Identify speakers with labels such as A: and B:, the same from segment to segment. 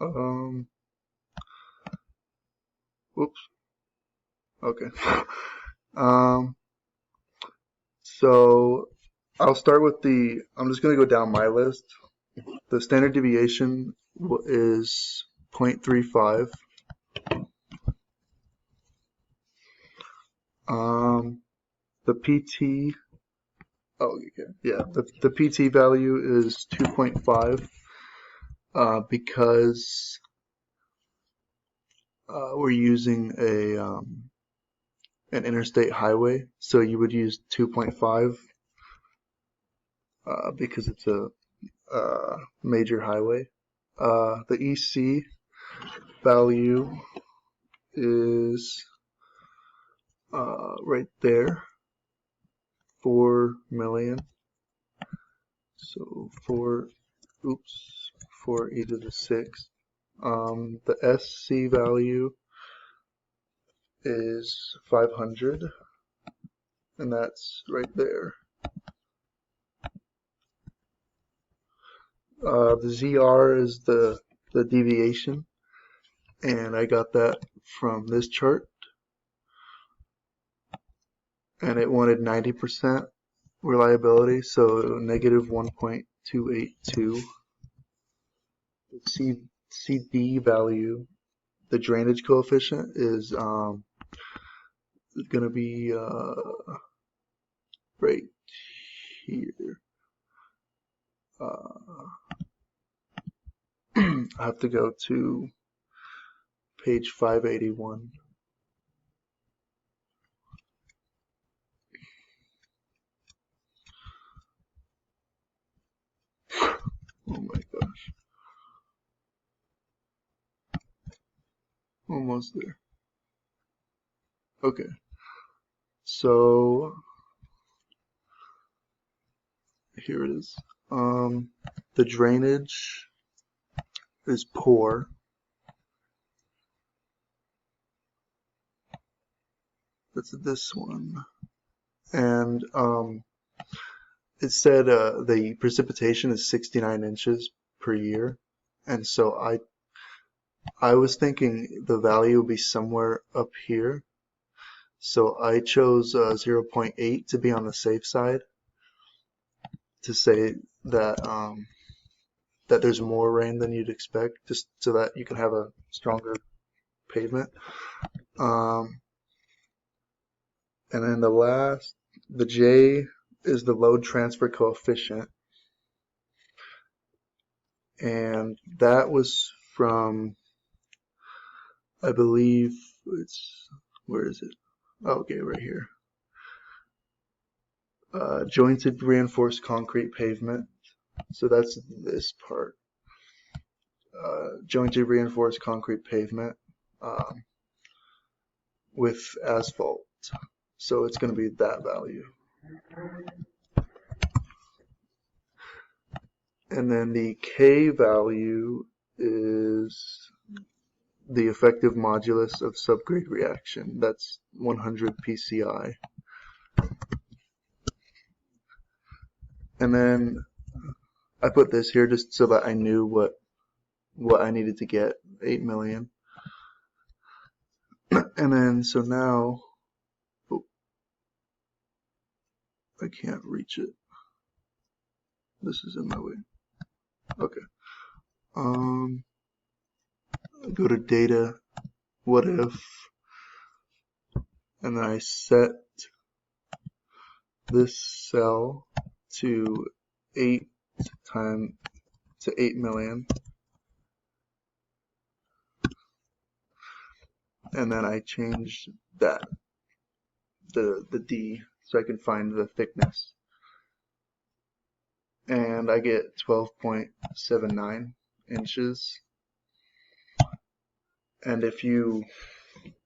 A: Um, Whoops. Okay. Um, so I'll start with I'm just going to go down my list. The standard deviation is 0.35. The PT, oh, okay, yeah, the PT value is 2.5 because we're using an interstate highway, so you would use 2.5 because it's a major highway. The EC value is right there, 4 million. So 4e to the 6th. The SC value is 500, and that's right there. The ZR is the deviation, and I got that from this chart, and it wanted 90% reliability, so negative 1.282. The CD value, the drainage coefficient, is going to be right here. I have to go to page 581. Oh my gosh. Almost there. Okay. So here it is. The drainage is poor. That's this one. And it said the precipitation is 69 inches per year. And so I was thinking the value would be somewhere up here. So I chose 0.8 to be on the safe side, to say that that there's more rain than you'd expect, just so that you can have a stronger pavement. And then the J is the load transfer coefficient, and that was from, I believe where is it? Oh, okay, right here. Jointed reinforced concrete pavement. So that's this part. Jointed reinforced concrete pavement with asphalt. So it's going to be that value. And then the K value is the effective modulus of subgrade reaction. That's 100 PCI. And then I put this here just so that I knew what I needed to get, 8 million. And then, so now, oh, I can't reach it. This is in my way. Okay. Go to data, what if, and then I set this cell to 8 million. And then I change that, the D, so I can find the thickness. And I get 12.79 inches. And if you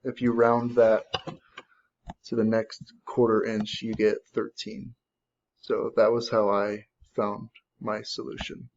A: round that to the next quarter inch, you get 13. So that was how I found my solution.